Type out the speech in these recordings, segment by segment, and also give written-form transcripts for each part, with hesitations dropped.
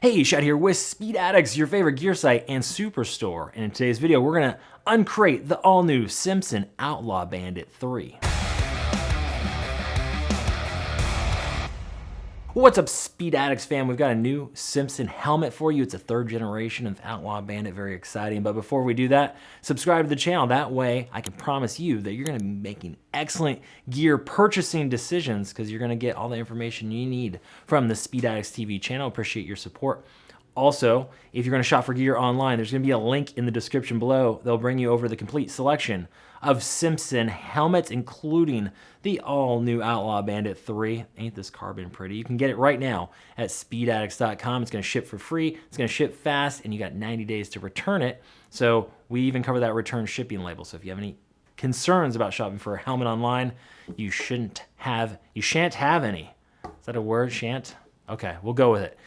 Hey, Shad here with Speed Addicts, your favorite gear site and superstore. And in today's video, we're gonna uncrate the all-new Simpson Outlaw Bandit 3. What's up, Speed Addicts fam? We've got a new Simpson helmet for you. It's a third generation of Outlaw Bandit, very exciting. But before we do that, subscribe to the channel. That way, I can promise you that you're gonna be making excellent gear purchasing decisions because you're gonna get all the information you need from the Speed Addicts TV channel. Appreciate your support. Also, if you're gonna shop for gear online, there's gonna be a link in the description below. They'll bring you over the complete selection of Simpson helmets, including the all-new Outlaw Bandit 3. Ain't this carbon pretty? You can get it right now at speedaddicts.com. It's gonna ship for free, it's gonna ship fast, and you got 90 days to return it. So we even cover that return shipping label. So if you have any concerns about shopping for a helmet online, you shan't have any. Is that a word, shan't? Okay, we'll go with it.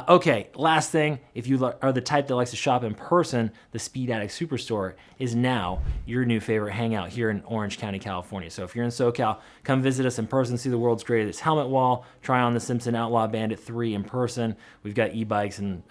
Okay, last thing, if you are the type that likes to shop in person, the Speed Addict Superstore is now your new favorite hangout here in Orange County, California. So if you're in SoCal, come visit us in person, see the world's greatest helmet wall, try on the Simpson Outlaw Bandit 3 in person. We've got e-bikes and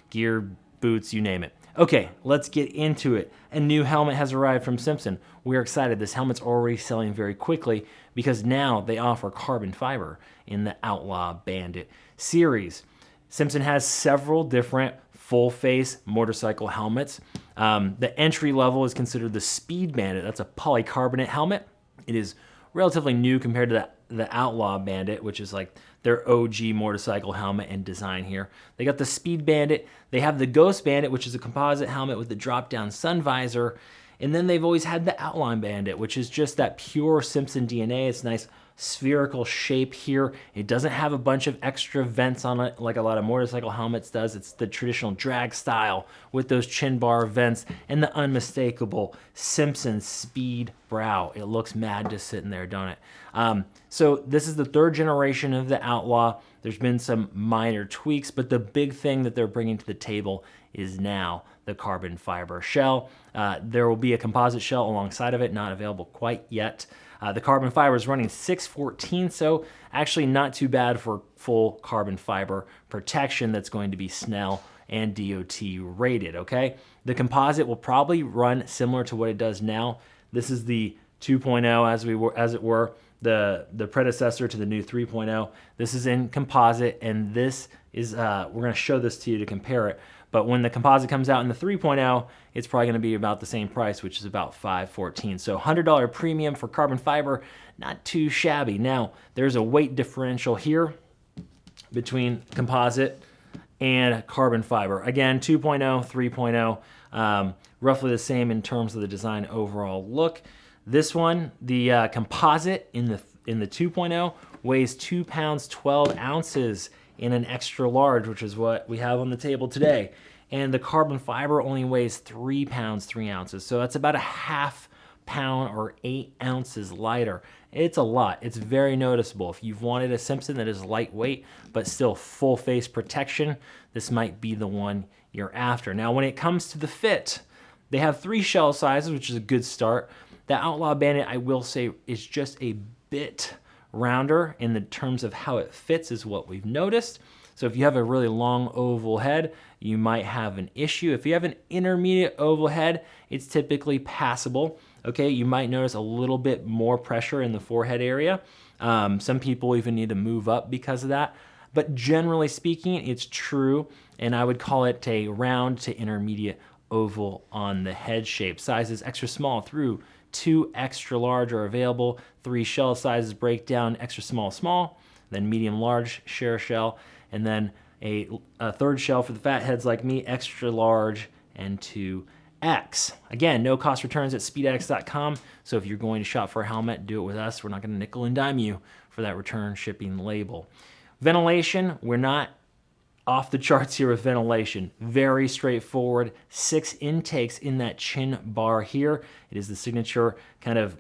gear, boots, you name it. Okay, let's get into it. A new helmet has arrived from Simpson. We're excited. This helmet's already selling very quickly because now they offer carbon fiber in the Outlaw Bandit series. Simpson has several different full-face motorcycle helmets. The entry level is considered the Speed Bandit. That's a polycarbonate helmet. It is relatively new compared to the Outlaw Bandit, which is like their OG motorcycle helmet and design here. They got the Speed Bandit. They have the Ghost Bandit, which is a composite helmet with the drop-down sun visor. And then they've always had the Outlaw Bandit, which is just that pure Simpson DNA. It's nice spherical shape here. It doesn't have a bunch of extra vents on it like a lot of motorcycle helmets does. It's the traditional drag style with those chin bar vents and the unmistakable Simpson Speed brow. It looks mad just sitting there, don't it? So this is the third generation of the Outlaw. There's been some minor tweaks, but the big thing that they're bringing to the table is now the carbon fiber shell. There will be a composite shell alongside of it, not available quite yet. The carbon fiber is running 614, so actually not too bad for full carbon fiber protection that's going to be Snell and DOT rated, okay? The composite will probably run similar to what it does now. This is the 2.0 as it were, the predecessor to the new 3.0. This is in composite, and this is, we're gonna show this to you to compare it. But when the composite comes out in the 3.0, it's probably gonna be about the same price, which is about $514. So $100 premium for carbon fiber, not too shabby. Now, there's a weight differential here between composite and carbon fiber. Again, 2.0, 3.0, roughly the same in terms of the design overall look. This one, the composite in the 2.0 weighs 2 pounds, 12 ounces in an extra large, which is what we have on the table today. And the carbon fiber only weighs 3 pounds, 3 ounces. So that's about a half pound or 8 ounces lighter. It's a lot. It's very noticeable. If you've wanted a Simpson that is lightweight, but still full face protection, this might be the one you're after. Now, when it comes to the fit, they have 3 shell sizes, which is a good start. The Outlaw Bandit, I will say, is just a bit rounder in the terms of how it fits is what we've noticed. So if you have a really long oval head, you might have an issue. If you have an intermediate oval head, it's typically passable. Okay, you might notice a little bit more pressure in the forehead area. Some people even need to move up because of that. But generally speaking, it's true, and I would call it a round to intermediate oval on the head shape. Sizes extra small through 2 extra large are available. 3 shell sizes break down: extra small, small, then medium large, share shell, and then a third shell for the fat heads like me, extra large, and 2X. Again, no cost returns at speedaddicts.com. So if you're going to shop for a helmet, do it with us. We're not going to nickel and dime you for that return shipping label. Ventilation, we're not off the charts here with ventilation. Very straightforward. 6 intakes in that chin bar here. It is the signature kind of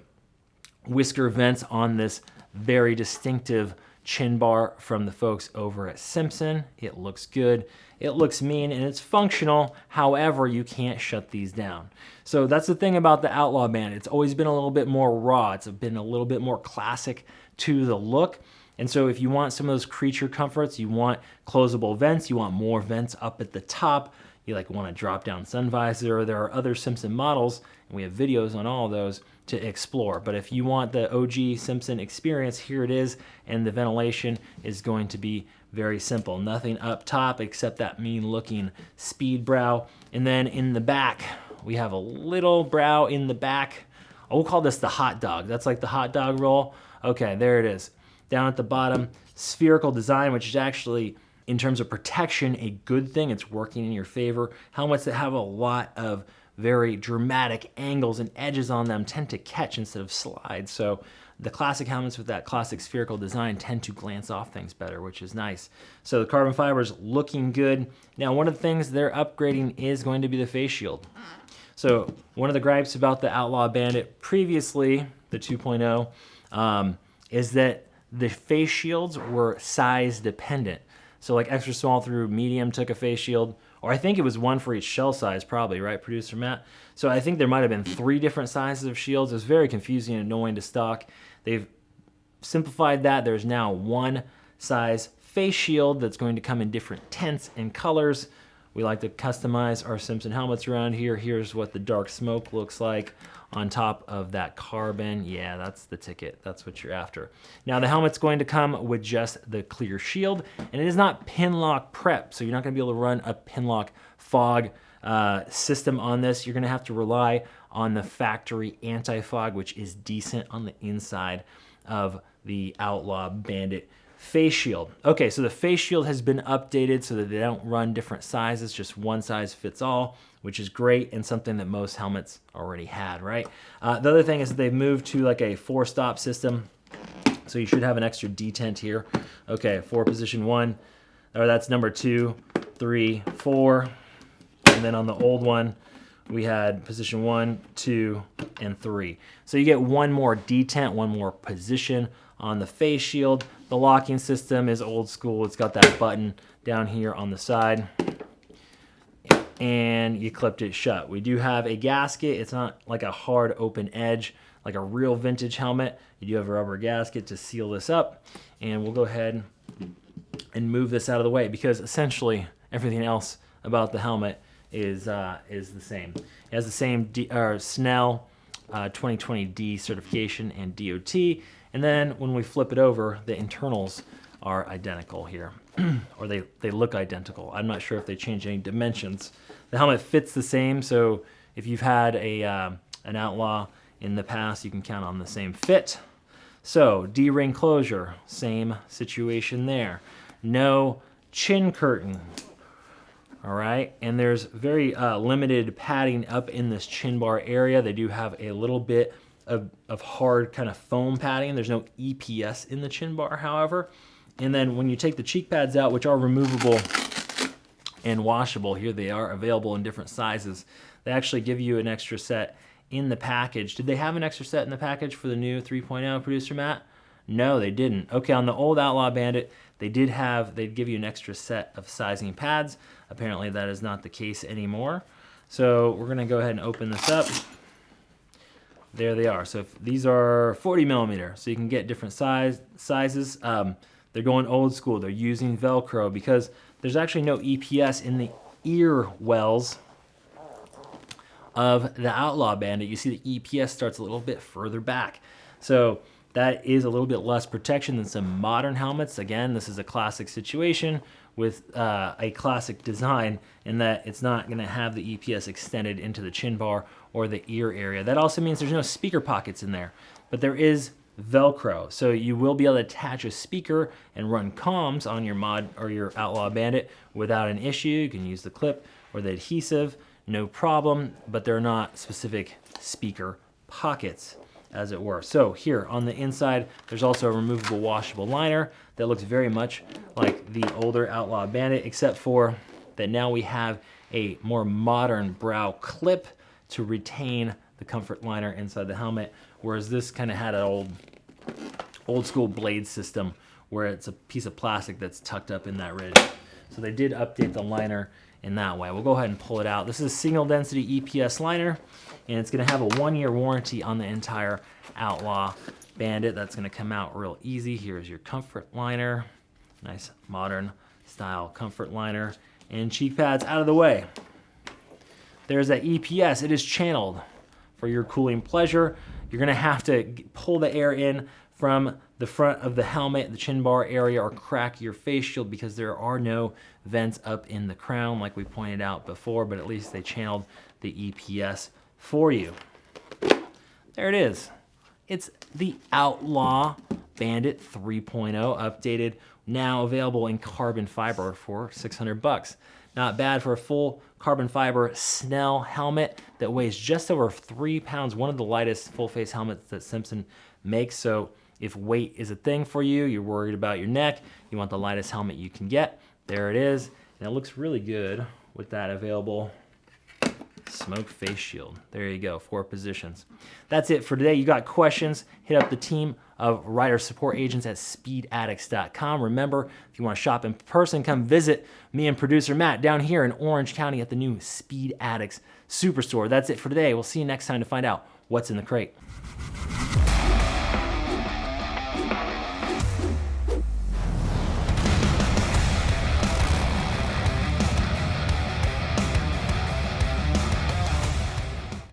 whisker vents on this very distinctive chin bar from the folks over at Simpson. It looks good, it looks mean, and it's functional. However, you can't shut these down. So that's the thing about the Outlaw Bandit. It's always been a little bit more raw. It's been a little bit more classic to the look. And so if you want some of those creature comforts, you want closable vents, you want more vents up at the top, you like want a drop down sun visor, or there are other Simpson models, and we have videos on all of those to explore. But if you want the OG Simpson experience, here it is, and the ventilation is going to be very simple. Nothing up top except that mean looking speed brow. And then in the back, we have a little brow in the back. We'll call this the hot dog. That's like the hot dog roll. Okay, there it is. Down at the bottom, spherical design, which is actually, in terms of protection, a good thing. It's working in your favor. Helmets that have a lot of very dramatic angles and edges on them tend to catch instead of slide. So the classic helmets with that classic spherical design tend to glance off things better, which is nice. So the carbon fiber is looking good. Now, one of the things they're upgrading is going to be the face shield. So one of the gripes about the Outlaw Bandit previously, the 2.0, is that the face shields were size dependent. So like extra small through medium took a face shield, or I think it was one for each shell size probably, right, producer Matt? So I think there might have been 3 different sizes of shields. It was very confusing and annoying to stock. They've simplified that. There's now one size face shield that's going to come in different tints and colors. We like to customize our Simpson helmets around here. Here's what the dark smoke looks like on top of that carbon. Yeah, that's the ticket. That's what you're after. Now the helmet's going to come with just the clear shield, and it is not pin lock prep, so you're not going to be able to run a pin lock fog system on this. You're going to have to rely on the factory anti-fog, which is decent on the inside of the Outlaw Bandit face shield. Okay, so the face shield has been updated so that they don't run different sizes, just one size fits all, which is great and something that most helmets already had, right? The other thing is that they've moved to like a 4-stop system, so you should have an extra detent here. Okay, for position 1, or that's number 2, 3, 4, and then on the old one, we had position 1, 2, and 3. So you get one more detent, one more position on the face shield. The locking system is old school. It's got that button down here on the side, and you clipped it shut. We do have a gasket. It's not like a hard open edge like a real vintage helmet. You do have a rubber gasket to seal this up, and we'll go ahead and move this out of the way because essentially everything else about the helmet is the same. It has the same Snell M2020 certification and DOT, and then when we flip it over, the internals are identical here, or they look identical. I'm not sure if they change any dimensions. The helmet fits the same, so if you've had an Outlaw in the past, you can count on the same fit. So D-ring closure, same situation there. No chin curtain. All right, and there's very limited padding up in this chin bar area. They do have a little bit of hard kind of foam padding. There's no EPS in the chin bar, however. And then when you take the cheek pads out, which are removable and washable, here they are available in different sizes. They actually give you an extra set in the package. Did they have an extra set in the package for the new 3.0, producer Matt? No, they didn't. Okay, on the old Outlaw Bandit, they'd give you an extra set of sizing pads. Apparently that is not the case anymore. So we're gonna go ahead and open this up. There they are. So if these are 40 millimeter, so you can get different sizes. They're going old school. They're using Velcro because there's actually no EPS in the ear wells of the Outlaw Bandit. You see the EPS starts a little bit further back. So that is a little bit less protection than some modern helmets. Again, this is a classic situation with a classic design in that it's not going to have the EPS extended into the chin bar or the ear area. That also means there's no speaker pockets in there, but there is Velcro. So you will be able to attach a speaker and run comms on your mod or your Outlaw Bandit without an issue. You can use the clip or the adhesive, no problem, but they're not specific speaker pockets, as it were. So here on the inside, there's also a removable washable liner that looks very much like the older Outlaw Bandit, except for that now we have a more modern brow clip to retain the comfort liner inside the helmet, whereas this kind of had an old school blade system where it's a piece of plastic that's tucked up in that ridge. So they did update the liner in that way. We'll go ahead and pull it out. This is a single density EPS liner, and it's gonna have a 1-year warranty on the entire Outlaw Bandit. That's gonna come out real easy. Here's your comfort liner. Nice modern style comfort liner. And cheek pads out of the way. There's that EPS. It is channeled for your cooling pleasure. You're gonna have to pull the air in from the front of the helmet, the chin bar area, or crack your face shield because there are no vents up in the crown like we pointed out before, but at least they channeled the EPS for you. There it is. It's the Outlaw Bandit 3.0 updated, now available in carbon fiber for $600. Not bad for a full carbon fiber Snell helmet that weighs just over 3 pounds, one of the lightest full face helmets that Simpson makes. So if weight is a thing for you, you're worried about your neck, you want the lightest helmet you can get, there it is. And it looks really good with that available smoke face shield. There you go, 4 positions. That's it for today. You got questions, hit up the team of rider support agents at speedaddicts.com. Remember, if you want to shop in person, come visit me and producer Matt down here in Orange County at the new Speed Addicts Superstore. That's it for today. We'll see you next time to find out what's in the crate.